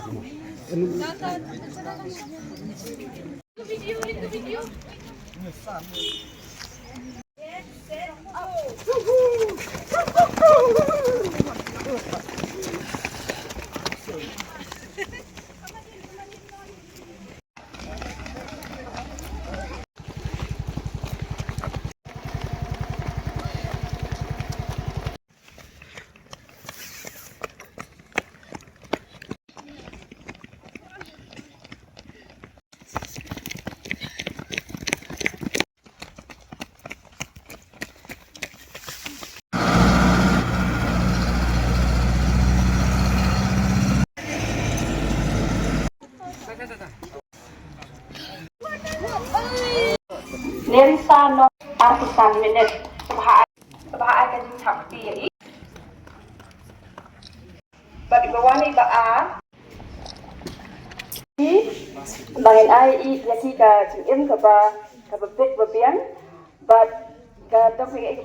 Video. Nerisano artisan minit kebahaan kan sakti bagi bawani baa bangin ai I yasi ka im ka ba bek babian but ka topik